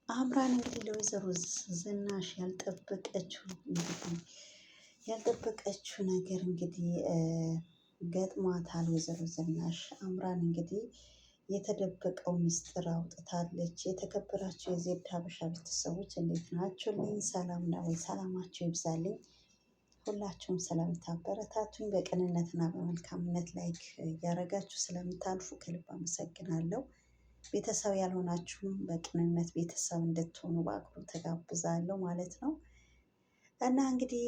አምራን እንግዲህ ለወይዘሮ ዝናሽ ያልጠበቀችው ነገር እንግዲህ ገጥሟታል። ወይዘሮ ዝናሽ አምራን እንግዲህ የተደበቀው ሚስጥር አውጥታለች። የተከበራችሁ የዜድ ሀበሻ ቤተሰቦች እንዴት ናችሁልኝ? ሰላም ነው ወይ? ሰላማችሁ ይብዛልኝ። ሁላችሁም ስለምታበረታቱኝ በቅንነትና በመልካምነት ላይክ እያደረጋችሁ ስለምታልፉ ከልብ አመሰግናለሁ። ቤተሰብ ያልሆናችሁም በቅንነት ቤተሰብ እንድትሆኑ በአክብሮት ተጋብዛለሁ ማለት ነው። እና እንግዲህ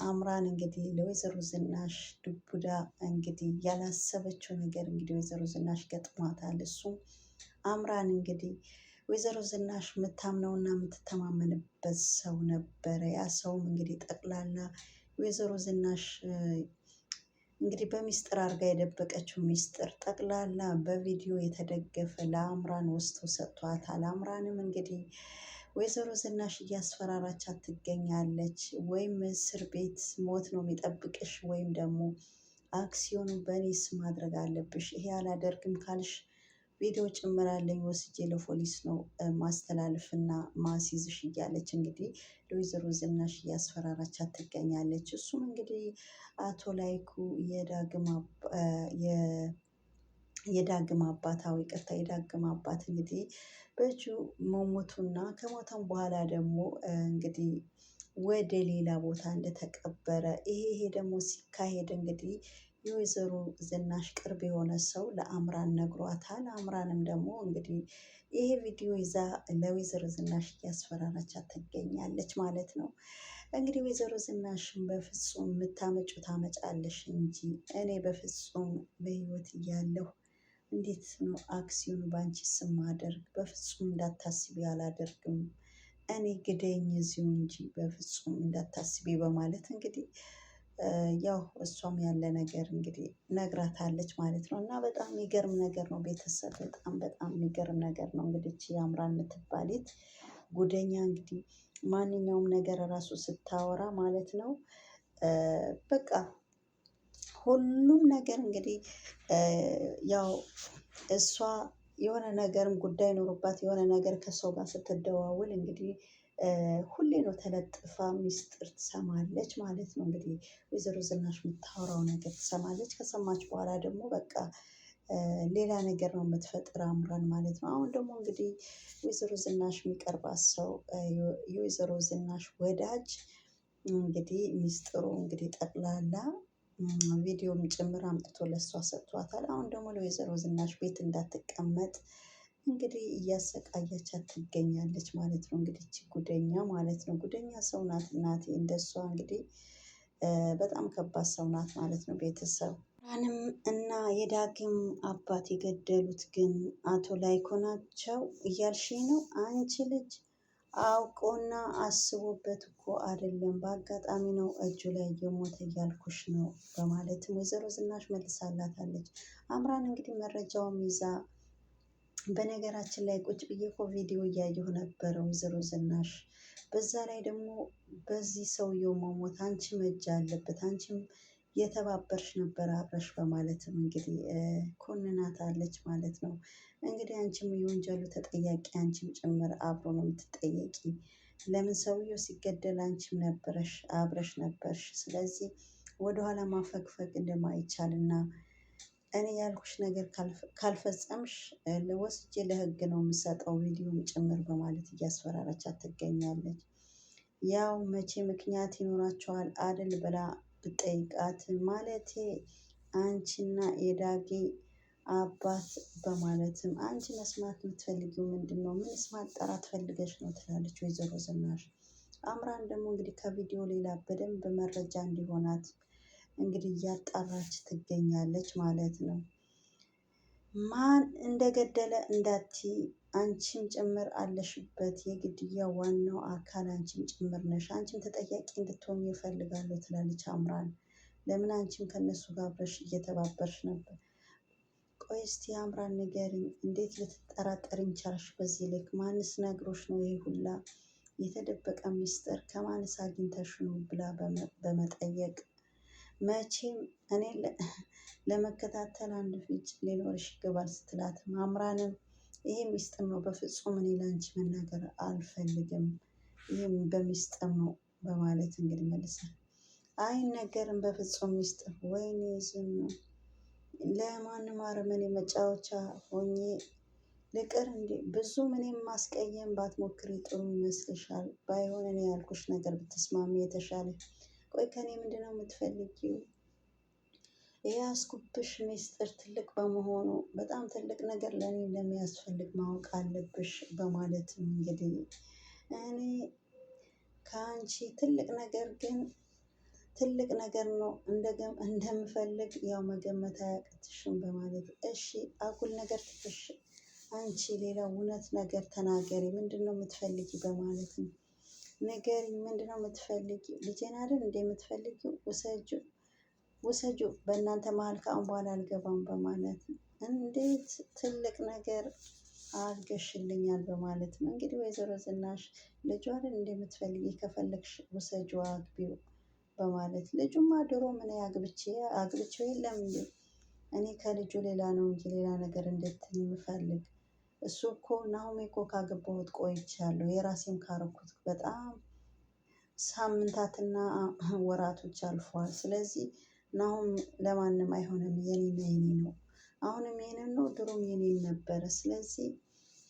አምራን እንግዲህ ለወይዘሮ ዝናሽ ዱቡዳ እንግዲህ ያላሰበችው ነገር እንግዲህ ወይዘሮ ዝናሽ ገጥሟታል። እሱም አምራን እንግዲህ ወይዘሮ ዝናሽ የምታምነውና የምትተማመንበት ሰው ነበረ። ያ ሰውም እንግዲህ ጠቅላላ ወይዘሮ ዝናሽ እንግዲህ በሚስጥር አድርጋ የደበቀችው ሚስጥር ጠቅላላ በቪዲዮ የተደገፈ ለአምራን ወስቶ ሰጥቷታል። አምራንም እንግዲህ ወይዘሮ ዝናሽ እያስፈራራቻት ትገኛለች። ወይም እስር ቤት ሞት ነው የሚጠብቅሽ ወይም ደግሞ አክሲዮኑ በእኔ ስም ማድረግ አለብሽ። ይሄ አላደርግም ካልሽ ቪዲዮ ጭምራለኝ ወስጄ ለፖሊስ ነው ማስተላለፍና ማስይዝሽ እያለች እንግዲህ ለወይዘሮ ዝናሽ እያስፈራራቻት ትገኛለች። እሱም እንግዲህ አቶ ላይኩ የዳግም አባታዊ ቅርታ የዳግም አባት እንግዲህ በእጁ መሞቱና ከሞተም በኋላ ደግሞ እንግዲህ ወደ ሌላ ቦታ እንደተቀበረ ይሄ ደግሞ ሲካሄድ እንግዲህ የወይዘሮ ዝናሽ ቅርብ የሆነ ሰው ለአምራን ነግሯታል። አምራንም ደግሞ እንግዲህ ይሄ ቪዲዮ ይዛ ለወይዘሮ ዝናሽ እያስፈራራቻት ትገኛለች ማለት ነው። እንግዲህ ወይዘሮ ዝናሽን በፍጹም የምታመጩ ታመጫለሽ እንጂ እኔ በፍጹም በህይወት እያለሁ እንዴት ነው አክሲዮኑ ባንቺ ስም ማደርግ? በፍጹም እንዳታስቢ አላደርግም። እኔ ግደኝ እዚሁ እንጂ በፍጹም እንዳታስቢ በማለት እንግዲህ ያው እሷም ያለ ነገር እንግዲህ ነግራታለች ማለት ነው። እና በጣም የሚገርም ነገር ነው ቤተሰብ በጣም የሚገርም ነገር ነው። እንግዲህ እቺ አምራን የምትባሊት ጉደኛ እንግዲህ ማንኛውም ነገር ራሱ ስታወራ ማለት ነው በቃ ሁሉም ነገር እንግዲህ ያው እሷ የሆነ ነገርም ጉዳይ ኖሮባት የሆነ ነገር ከሰው ጋር ስትደዋውል እንግዲህ ሁሌ ነው ተለጥፋ ሚስጥር ትሰማለች ማለት ነው። እንግዲህ ወይዘሮ ዝናሽ የምታወራው ነገር ትሰማለች። ከሰማች በኋላ ደግሞ በቃ ሌላ ነገር ነው የምትፈጥር አምራን ማለት ነው። አሁን ደግሞ እንግዲህ ወይዘሮ ዝናሽ የሚቀርባት ሰው የወይዘሮ ዝናሽ ወዳጅ እንግዲህ ሚስጥሩ እንግዲህ ጠቅላላ ቪዲዮም ጭምር አምጥቶ ለሷ ሰጥቷታል። አሁን ደግሞ ለወይዘሮ ዝናሽ ቤት እንዳትቀመጥ እንግዲህ እያሰቃየቻት ትገኛለች ማለት ነው። እንግዲህ እቺ ጉደኛ ማለት ነው ጉደኛ ሰው ናት እናቴ። እንደሷ እንግዲህ በጣም ከባድ ሰው ናት ማለት ነው። ቤተሰብ ራንም እና የዳግም አባት የገደሉት ግን አቶ ላይኮ ናቸው እያልሽኝ ነው አንቺ ልጅ? አውቆና አስቦበት እኮ አይደለም በአጋጣሚ ነው እጁ ላይ የሞተ እያልኩሽ ነው በማለትም ወይዘሮ ዝናሽ መልሳላታለች። አምራን እንግዲህ መረጃውም ይዛ በነገራችን ላይ ቁጭ ብዬ እኮ ቪዲዮ እያየሁ ነበረ ወይዘሮ ዝናሽ በዛ ላይ ደግሞ በዚህ ሰውየው መሞት አንቺም እጅ አለበት አንቺም የተባበርሽ ነበር አብረሽ በማለትም እንግዲህ ኮንናታለች ማለት ነው። እንግዲህ አንቺም የወንጀሉ ተጠያቂ አንቺም ጭምር አብሮ ነው የምትጠየቂ። ለምን ሰውየው ሲገደል አንቺም ነበረሽ አብረሽ ነበርሽ። ስለዚህ ወደኋላ ማፈግፈግ እንደማይቻልና እኔ ያልኩሽ ነገር ካልፈጸምሽ ወስጄ ለህግ ነው የምሰጠው ቪዲዮም ጭምር በማለት እያስፈራራቻት ትገኛለች። ያው መቼ ምክንያት ይኖራቸዋል አደል ብላ ብጠይቃት ማለቴ አንቺና የዳጊ አባት በማለትም አንቺ መስማት የምትፈልጊው ምንድነው? ምንስ ማጣራት ፈልገሽ ነው ትላለች ወይዘሮ ዝናሽ። አምራን ደግሞ እንግዲህ ከቪዲዮ ሌላ በደንብ መረጃ እንዲሆናት እንግዲህ እያጣራች ትገኛለች ማለት ነው። ማን እንደገደለ እንዳትዪ አንቺም ጭምር አለሽበት። የግድያ ዋናው አካል አንቺም ጭምር ነሽ። አንቺም ተጠያቂ እንድትሆኚ እፈልጋለሁ ትላለች አምራን። ለምን አንቺም ከነሱ ጋር አብረሽ እየተባበርሽ ነበር? ቆይ እስቲ አምራን ንገሪኝ፣ እንዴት ልትጠራጠሪኝ ቻልሽ? በዚህ ልክ ማንስ ነግሮሽ ነው ይሄ ሁላ የተደበቀ ሚስጥር ከማንስ አግኝተሽ ነው ብላ በመጠየቅ መቼም እኔ ለመከታተል አንድ ፍንጭ ሊኖርሽ ይገባል ስትላት አምራንም ይሄ ሚስጥር ነው፣ በፍጹም እኔ ላንቺ መናገር አልፈልግም፣ ይህም በሚስጥር ነው በማለት እንግዲህ መልሳል። አይነገርም በፍጹም ሚስጥር። ወይኔ ዝም ለማንም አረመኔ መጫወቻ ሆኜ ልቅር እንዴ? ብዙ ምንም ማስቀየም ባትሞክሪ ጥሩ ይመስልሻል? ባይሆን እኔ ያልኩሽ ነገር ብትስማሚ የተሻለ። ቆይ ከኔ ምንድነው የምትፈልጊው? የያዝኩብሽ ሚስጥር ትልቅ በመሆኑ በጣም ትልቅ ነገር ለእኔ እንደሚያስፈልግ ማወቅ አለብሽ በማለት እንግዲህ እኔ ከአንቺ ትልቅ ነገር ነው እንደምፈልግ ያው መገመት አያቅትሽም በማለት እሺ አጉል ነገር ትተሽ አንቺ ሌላ እውነት ነገር ተናገሪ፣ ምንድነው የምትፈልጊ በማለት ነው። ንገሪኝ፣ ምንድነው የምትፈልጊው? ልጄን አይደል እንደ የምትፈልጊው? ውሰጁ፣ በእናንተ መሀል ከአሁን በኋላ አልገባም በማለት ነው። እንዴት ትልቅ ነገር አድርገሽልኛል በማለት ነው እንግዲህ ወይዘሮ ዝናሽ ልጇ አይደል እንደምትፈልጊ ከፈለግሽ ውሰጁ፣ አግቢው በማለት ልጁማ ድሮ ምን አግብቼው የለም እንዴ? እኔ ከልጁ ሌላ ነው እንጂ ሌላ ነገር እንድትል የምፈልግ እሱ እኮ ናሆሜ እኮ ካገባሁት ቆይቻለሁ። የራሴም ካረኩት በጣም ሳምንታትና ወራቶች አልፈዋል። ስለዚህ ናሆም ለማንም አይሆንም፣ የኔና የኔ ነው። አሁንም የኔን ነው፣ ድሮም የኔን ነበረ። ስለዚህ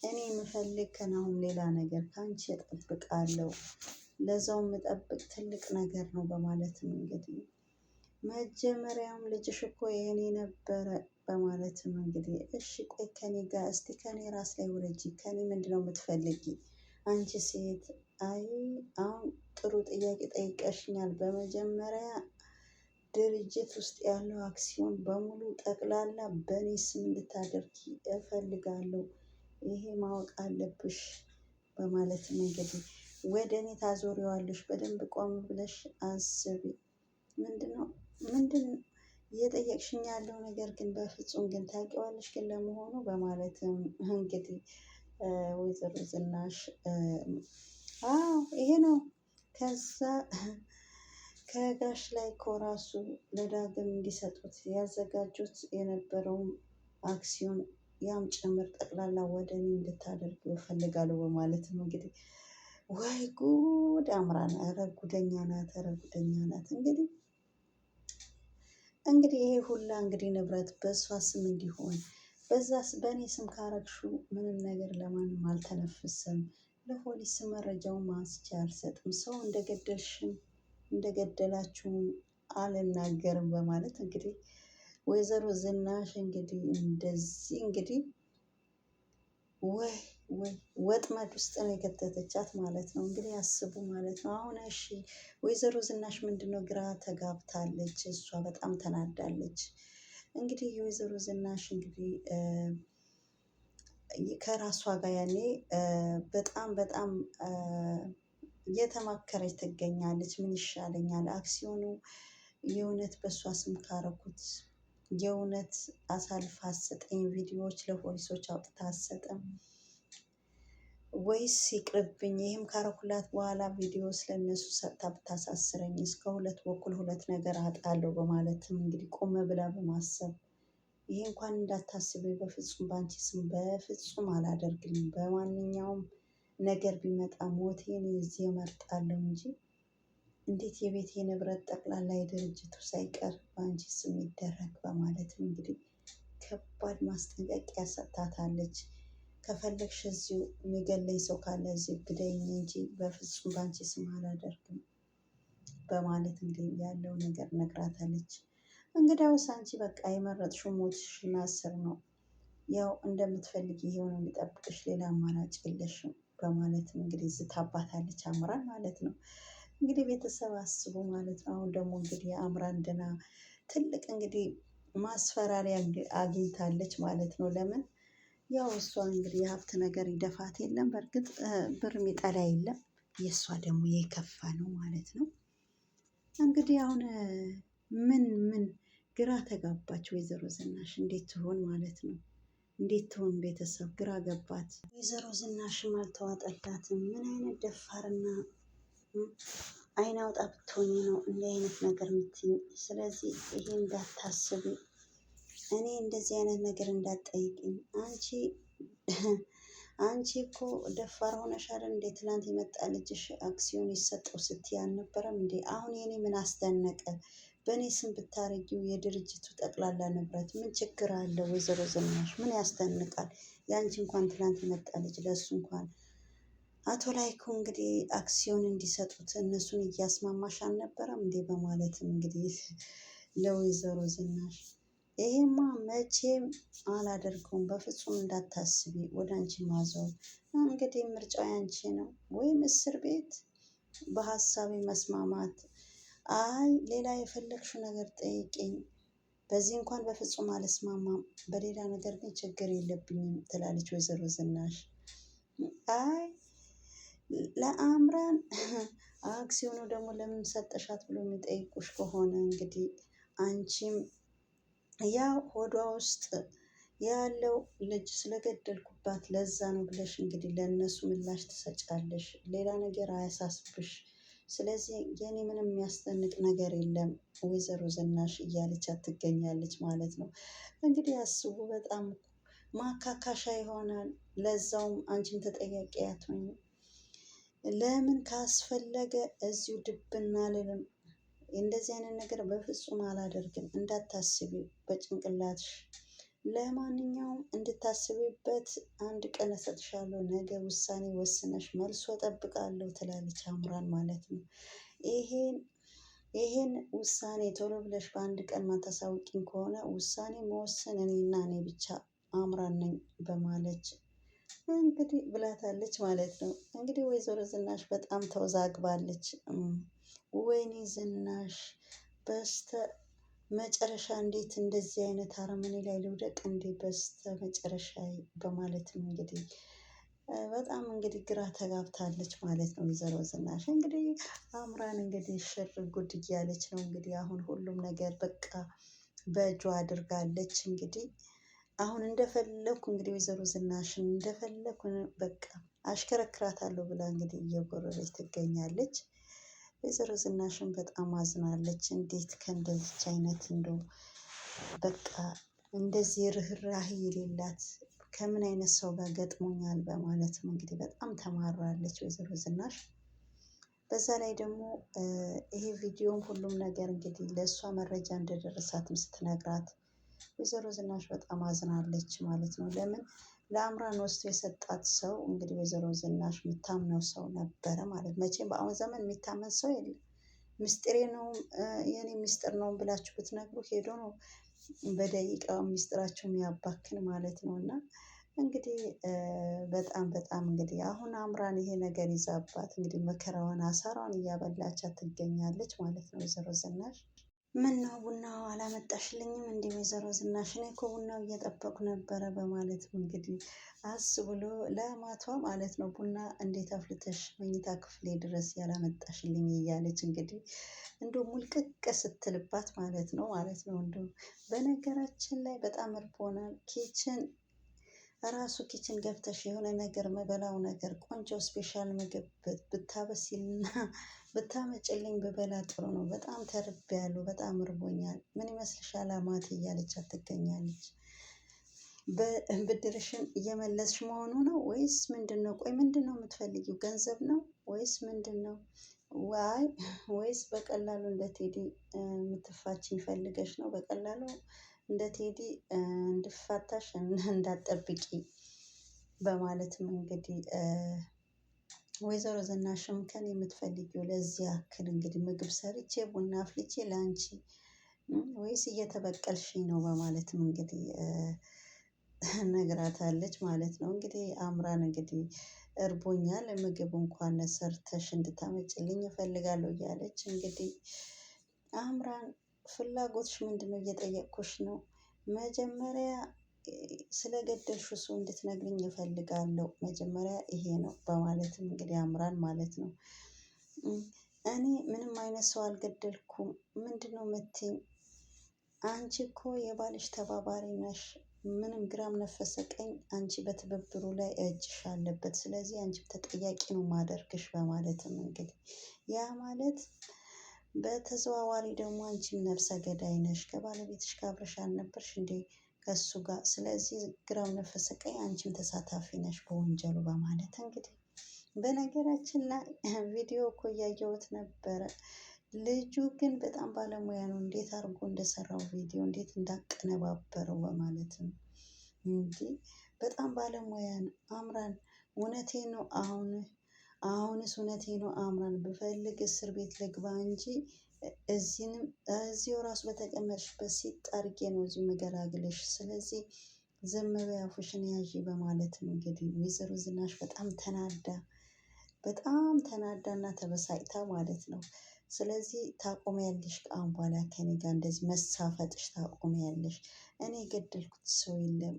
እኔ የምፈልግ ከናሆም ሌላ ነገር ከአንቺ እጠብቃለሁ፣ ለዛው የምጠብቅ ትልቅ ነገር ነው በማለት ነው እንግዲህ መጀመሪያም ልጅሽ እኮ የኔ ነበረ በማለት ነው እንግዲህ እሺ ቆይ ከኔ ጋር እስቲ ከኔ ራስ ላይ ውረጂ፣ ከኔ ምንድነው የምትፈልጊ አንቺ ሴት? አይ አሁን ጥሩ ጥያቄ ጠይቀሽኛል። በመጀመሪያ ድርጅት ውስጥ ያለው አክሲዮን በሙሉ ጠቅላላ በእኔ ስም እንድታደርጊ እፈልጋለሁ፣ ይሄ ማወቅ አለብሽ በማለት ነው እንግዲህ ወደ እኔ ታዞሪዋለሽ። በደንብ ቆም ብለሽ አስቢ። ምንድን እየጠየቅሽኝ ያለው ነገር ግን በፍጹም ግን ታውቂዋለሽ ግን ለመሆኑ በማለትም እንግዲህ ወይዘሮ ዝናሽ አዎ ይሄ ነው። ከዛ ከጋሽ ላይ እኮ ራሱ ለዳግም እንዲሰጡት ያዘጋጁት የነበረውን አክሲዮን ያም ጭምር ጠቅላላ ወደ እኔ እንድታደርጉ እፈልጋለሁ በማለት ነው እንግዲህ ወይ ጉድ አምራን፣ ኧረ ጉደኛ ናት፣ ኧረ ጉደኛ ናት። እንግዲህ ይሄ ሁላ እንግዲህ ንብረት በእሷ ስም እንዲሆን በዛስ በእኔ ስም ካረግሹ ምንም ነገር ለማንም አልተነፍስም፣ ለፖሊስ መረጃውን ማስቻ አልሰጥም፣ ሰው እንደገደልሽም እንደገደላችሁም አልናገርም በማለት እንግዲህ ወይዘሮ ዝናሽ እንግዲህ እንደዚህ እንግዲህ ወይ ወጥመድ ውስጥ ነው የከተተቻት ማለት ነው። እንግዲህ አስቡ ማለት ነው። አሁን እሺ ወይዘሮ ዝናሽ ምንድነው ግራ ተጋብታለች፣ እሷ በጣም ተናዳለች። እንግዲህ የወይዘሮ ዝናሽ እንግዲህ ከራሷ ጋር ያኔ በጣም እየተማከረች ትገኛለች። ምን ይሻለኛል? አክሲዮኑ የእውነት በእሷ ስም ካረኩት የእውነት አሳልፋ አትሰጠኝ? ቪዲዮዎች ለፖሊሶች አውጥታ አትሰጥም ወይስ ይቅርብኝ? ይህም ካረኩላት በኋላ ቪዲዮ ስለነሱ ሰጥታ ብታሳስረኝ እስከ ሁለት በኩል ሁለት ነገር አጣለሁ በማለትም እንግዲህ ቆመ ብላ በማሰብ ይሄ እንኳን እንዳታስቢ፣ በፍጹም በአንቺ ስም በፍጹም አላደርግልም፣ በማንኛውም ነገር ቢመጣ ሞቴን እዚህ እመርጣለሁ እንጂ እንዴት የቤቴ ንብረት ጠቅላላ የድርጅቱ ሳይቀር በአንቺ ስም ይደረግ በማለት እንግዲህ ከባድ ማስጠንቀቂያ ሰጥታታለች። ከፈለግሽ እዚሁ የሚገለኝ ሰው ካለ እዚሁ ግደኝ እንጂ በፍጹም በአንቺ ስም አላደርግም በማለት እንግዲህ ያለው ነገር ነግራታለች። እንግዲያውስ አንቺ በቃ የመረጥሽው ሞትሽና እስር ነው፣ ያው እንደምትፈልጊ ይሄው ነው የሚጠብቅሽ፣ ሌላ አማራጭ የለሽም በማለት እንግዲህ ዝታባታለች አምራን ማለት ነው። እንግዲህ ቤተሰብ አስቡ ማለት ነው። አሁን ደግሞ እንግዲህ አምራን ድና ትልቅ እንግዲህ ማስፈራሪያ አግኝታለች ማለት ነው። ለምን ያው እሷ እንግዲህ የሀብት ነገር ይደፋት የለም በእርግጥ ብር የሚጠላ የለም፣ የእሷ ደግሞ የከፋ ነው ማለት ነው። እንግዲህ አሁን ምን ግራ ተጋባች ወይዘሮ ዝናሽ፣ እንዴት ትሆን ማለት ነው? እንዴት ትሆን? ቤተሰብ ግራ ገባት። ወይዘሮ ዝናሽም አልተዋጠላትም። ምን አይነት ደፋርና አይን አውጣ ብትሆኚ ነው እንዲህ አይነት ነገር የምትይኝ? ስለዚህ ይሄ እንዳታስቢ፣ እኔ እንደዚህ አይነት ነገር እንዳትጠይቅኝ፣ አንቺ አንቺ እኮ ደፋር ሆነሻል እንዴ? ትናንት የመጣ ልጅሽ አክሲዮን ይሰጠው ስትይ አልነበረም እንዴ? አሁን የኔ ምን አስደነቀ? በእኔ ስም ብታረጊው የድርጅቱ ጠቅላላ ንብረት ምን ችግር አለው? ወይዘሮ ዝናሽ ምን ያስደንቃል? የአንቺ እንኳን ትናንት የመጣ ልጅ ለእሱ እንኳን አቶ ላይኩ እንግዲህ አክሲዮን እንዲሰጡት እነሱን እያስማማሽ አልነበረም እንዴ? በማለትም እንግዲህ ለወይዘሮ ዝናሽ ይሄማ መቼም አላደርገውም፣ በፍጹም እንዳታስቢ፣ ወደ አንቺ ማዞር እንግዲህ ምርጫው ያንቺ ነው፣ ወይም እስር ቤት በሀሳቤ መስማማት። አይ ሌላ የፈለግሽው ነገር ጠይቂኝ፣ በዚህ እንኳን በፍጹም አልስማማም፣ በሌላ ነገር ግን ችግር የለብኝም ትላለች ወይዘሮ ዝናሽ። አይ ለአምራን አክሲዮኑ ደግሞ ለምን ሰጠሻት ብሎ የሚጠይቁሽ ከሆነ እንግዲህ አንቺም ያው ሆዷ ውስጥ ያለው ልጅ ስለገደልኩባት ለዛ ነው ብለሽ እንግዲህ ለእነሱ ምላሽ ትሰጫለሽ። ሌላ ነገር አያሳስብሽ። ስለዚህ የኔ ምንም የሚያስደንቅ ነገር የለም ወይዘሮ ዝናሽ እያለቻት ትገኛለች ማለት ነው። እንግዲህ አስቡ፣ በጣም ማካካሻ ይሆናል። ለዛውም አንቺም ተጠያቂ አትሆኝም። ለምን ካስፈለገ እዚሁ ድብና አልልም። እንደዚህ አይነት ነገር በፍጹም አላደርግም፣ እንዳታስቢ በጭንቅላትሽ። ለማንኛውም እንድታስቢበት አንድ ቀን እሰጥሻለሁ፣ ነገ ውሳኔ ወስነሽ መልሶ እጠብቃለሁ ትላለች አምራን ማለት ነው። ይሄን ውሳኔ ቶሎ ብለሽ በአንድ ቀን ማታሳውቂኝ ከሆነ ውሳኔ መወሰን እኔና እኔ ብቻ አምራን ነኝ በማለች እንግዲህ ብላታለች ማለት ነው። እንግዲህ ወይዘሮ ዝናሽ በጣም ተወዛግባለች። ወይኔ ዝናሽ በስተ መጨረሻ እንዴት እንደዚህ አይነት አረመኔ ላይ ልውደቅ እንዴ በስተ መጨረሻ በማለትም እንግዲህ በጣም እንግዲህ ግራ ተጋብታለች ማለት ነው። ወይዘሮ ዝናሽ እንግዲህ አምራን እንግዲህ ሽር ጉድ እያለች ነው እንግዲህ አሁን ሁሉም ነገር በቃ በእጇ አድርጋለች። እንግዲህ አሁን እንደፈለኩ እንግዲህ ወይዘሮ ዝናሽን እንደፈለኩ በቃ አሽከረክራታለሁ ብላ እንግዲህ እየጎረረች ትገኛለች። ወይዘሮ ዝናሽን በጣም አዝናለች። እንዴት ከእንደዚች አይነት እንደው በቃ እንደዚህ ርህራሄ የሌላት ከምን አይነት ሰው ጋር ገጥሞኛል በማለትም እንግዲህ በጣም ተማራለች ወይዘሮ ዝናሽ። በዛ ላይ ደግሞ ይሄ ቪዲዮም ሁሉም ነገር እንግዲህ ለእሷ መረጃ እንደደረሳትም ስትነግራት ወይዘሮ ዝናሽ በጣም አዝናለች ማለት ነው። ለምን ለአምራን ወስዶ የሰጣት ሰው እንግዲህ ወይዘሮ ዝናሽ የምታምነው ሰው ነበረ ማለት መቼም በአሁን ዘመን የሚታመን ሰው የለም። ምስጢሬ ነው የኔ ምስጢር ነው ብላችሁ ብትነግሩ ሄዶ ነው በደቂቃው ምስጢራቸው የሚያባክን ማለት ነው። እና እንግዲህ በጣም እንግዲህ አሁን አምራን ይሄ ነገር ይዛባት እንግዲህ መከራዋን አሳሯን እያበላቻት ትገኛለች ማለት ነው። ወይዘሮ ዝናሽ ምነው ቡናው አላመጣሽልኝም እንዴ ወይዘሮ ዝናሽ? እኔ እኮ ቡናው እየጠበቁ ነበረ በማለት እንግዲህ ብሎ ለአማቷ ማለት ነው ቡና እንዴት አፍልተሽ መኝታ ክፍሌ ድረስ ያላመጣሽልኝ እያለች እንግዲህ እንደው ሙልቅቅ ስትልባት ማለት ነው እንደው በነገራችን ላይ በጣም እርቦናል። ኪችን ገብተሽ የሆነ ነገር መበላው ነገር ቆንጆ ስፔሻል ምግብ ብታበሲልና ብታመጭልኝ ብበላ ጥሩ ነው። በጣም ተርቤያለሁ፣ በጣም እርቦኛል። ምን ይመስልሻል አማቴ እያለቻት ትገኛለች። ብድርሽን እየመለስሽ መሆኑ ነው ወይስ ምንድን ነው? ቆይ ምንድን ነው የምትፈልጊው? ገንዘብ ነው ወይስ ምንድን ነው? ወይስ በቀላሉ እንደ ቴዲ የምትፋችኝ ፈልገሽ ነው? በቀላሉ እንደ ቴዲ እንድፋታሽ እንዳትጠብቂ በማለትም እንግዲህ ወይዘሮ ዝናሽም ከኔ የምትፈልጊው ለዚህ ያክል እንግዲህ ምግብ ሰርቼ ቡና አፍልቼ ለአንቺ ወይስ እየተበቀልሽኝ ነው? በማለትም እንግዲህ ነግራታለች ማለት ነው። እንግዲህ አምራን እንግዲህ እርቦኛል፣ ምግብ እንኳን ሰርተሽ እንድታመጭልኝ እፈልጋለሁ እያለች እንግዲህ አምራን ፍላጎትሽ ምንድነው? እየጠየቅኩሽ ነው። መጀመሪያ ስለገደልሽው ሰው እንድትነግሪኝ እፈልጋለሁ። መጀመሪያ ይሄ ነው በማለትም እንግዲህ አምራን ማለት ነው እኔ ምንም አይነት ሰው አልገደልኩም። ምንድነው የምትይኝ? አንቺ እኮ የባልሽ ተባባሪ ነሽ። ምንም ግራም ነፈሰ ቀኝ አንቺ በትብብሩ ላይ እጅሽ አለበት። ስለዚህ አንቺ ተጠያቂ ነው ማደርግሽ በማለትም እንግዲህ ያ ማለት በተዘዋዋሪ ደግሞ አንቺም ነፍሰ ገዳይ ነሽ። ከባለቤትሽ ጋር አብረሽ አልነበርሽ እንዴ? ከእሱ ጋር። ስለዚህ ግራም ነፈሰ ቀኝ አንቺም ተሳታፊ ነሽ በወንጀሉ በማለት እንግዲህ በነገራችን ላይ ቪዲዮ እኮ እያየሁት ነበረ። ልጁ ግን በጣም ባለሙያ ነው። እንዴት አድርጎ እንደሰራው ቪዲዮ እንዴት እንዳቀነባበረው በማለት ነው እንዲህ በጣም ባለሙያ ነው። አምራን እውነቴ ነው። አሁንስ እውነቴ ነው። አምራን ብፈልግ እስር ቤት ልግባ እንጂ እዚሁ ራሱ በተቀመጥሽበት ሲጥ አድርጌ ነው እዚሁ መገላግልሽ። ስለዚህ ዝም በይ አፍሽን ያዢ በማለት ነው እንግዲህ ወይዘሮ ዝናሽ በጣም ተናዳና ተበሳጭታ ማለት ነው። ስለዚህ ታቆሚያለሽ፣ ከአሁን በኋላ ከኔ ጋር እንደዚህ መሳፈጥሽ ታቆሚያለሽ። እኔ የገደልኩት ሰው የለም፣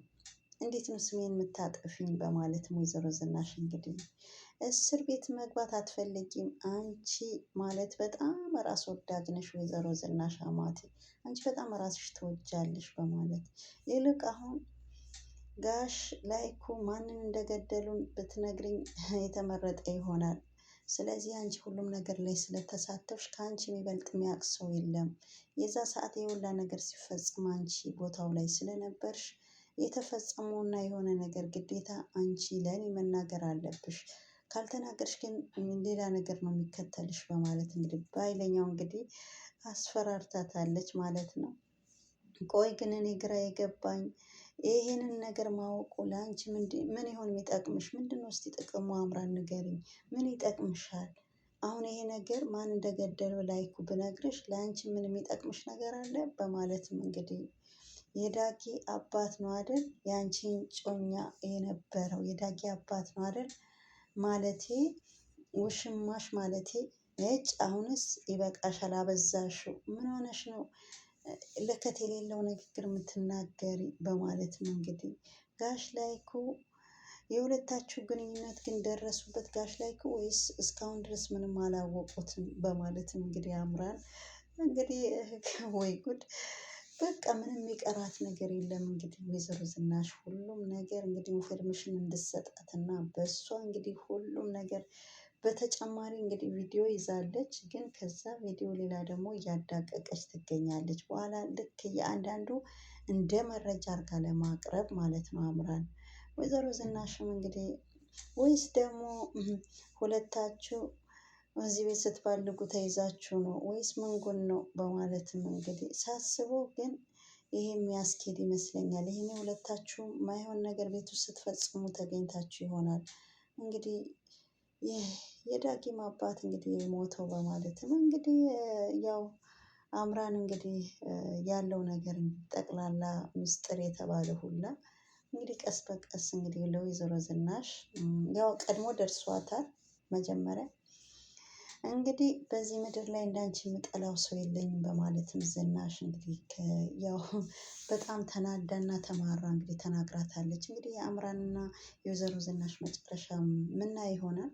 እንዴት ነው ስሜን የምታጠፊኝ? በማለት ወይዘሮ ዝናሽ እንግዲህ እስር ቤት መግባት አትፈልጊም አንቺ ማለት በጣም ራስ ወዳድ ነሽ ወይዘሮ ዝናሽ አማቴ፣ አንቺ በጣም ራስሽ ትወጃለሽ በማለት ይልቅ አሁን ጋሽ ላይኩ ማንን እንደገደሉን ብትነግሪኝ የተመረጠ ይሆናል። ስለዚህ አንቺ ሁሉም ነገር ላይ ስለተሳተፍሽ ከአንቺ የሚበልጥ የሚያውቅ ሰው የለም። የዛ ሰዓት የሁላ ነገር ሲፈጽም አንቺ ቦታው ላይ ስለነበርሽ የተፈጸመውና የሆነ ነገር ግዴታ አንቺ ለእኔ መናገር አለብሽ። ካልተናገርሽ ግን ሌላ ነገር ነው የሚከተልሽ በማለት እንግዲህ በኃይለኛው እንግዲህ አስፈራርታታለች ማለት ነው። ቆይ ግን እኔ ግራ የገባኝ ይሄንን ነገር ማወቁ ለአንቺ ምን ይሆን የሚጠቅምሽ? ምንድነው እስቲ ጥቅሙ? አምራን ንገሪኝ፣ ምን ይጠቅምሻል? አሁን ይሄ ነገር ማን እንደገደለው ላይኩ ብነግርሽ ለአንቺ ምን የሚጠቅምሽ ነገር አለ? በማለትም እንግዲህ የዳጊ አባት ነው አይደል? የአንቺን ጮኛ የነበረው የዳጊ አባት ነው አይደል? ማለቴ ውሽማሽ ማለቴ ነጭ። አሁንስ ይበቃሻል፣ አበዛሽው። ምን ሆነሽ ነው ለከት የሌለው ንግግር የምትናገሪ? በማለትም እንግዲህ ጋሽ ላይኩ የሁለታችሁ ግንኙነት ግን ደረሱበት ጋሽ ላይኩ ወይስ እስካሁን ድረስ ምንም አላወቁትም? በማለትም እንግዲህ አምራን እንግዲህ ወይ ጉድ በቃ ምንም የቀራት ነገር የለም። እንግዲህ ወይዘሮ ዝናሽ ሁሉም ነገር እንግዲህ ኢንፎርሜሽን እንድሰጣትና በእሷ እንግዲህ ሁሉም ነገር በተጨማሪ እንግዲህ ቪዲዮ ይዛለች። ግን ከዛ ቪዲዮ ሌላ ደግሞ እያዳቀቀች ትገኛለች። በኋላ ልክ የአንዳንዱ እንደ መረጃ አርጋ ለማቅረብ ማለት ነው አምራን። ወይዘሮ ዝናሽም እንግዲህ ወይስ ደግሞ ሁለታችሁ እዚህ ቤት ስትባልጉ ተይዛችሁ ነው ወይስ መንጎን ነው? በማለትም እንግዲህ ሳስበው ግን ይሄ የሚያስኬድ ይመስለኛል። ይሄኔ ሁለታችሁ ማይሆን ነገር ቤት ውስጥ ስትፈጽሙ ተገኝታችሁ ይሆናል። እንግዲህ የዳጊም አባት እንግዲህ ሞተው በማለትም እንግዲህ ያው አምራን እንግዲህ ያለው ነገር ጠቅላላ ምስጢር የተባለ ሁላ እንግዲህ ቀስ በቀስ እንግዲህ ለወይዘሮ ዝናሽ ያው ቀድሞ ደርሷታል። መጀመሪያ እንግዲህ በዚህ ምድር ላይ እንዳንቺ የምጠላው ሰው የለኝም በማለትም ዝናሽ እንግዲህ ያው በጣም ተናዳና ተማራ እንግዲህ ተናግራታለች። እንግዲህ የአምራንና የወይዘሮ ዝናሽ መጨረሻ ምና ይሆናል?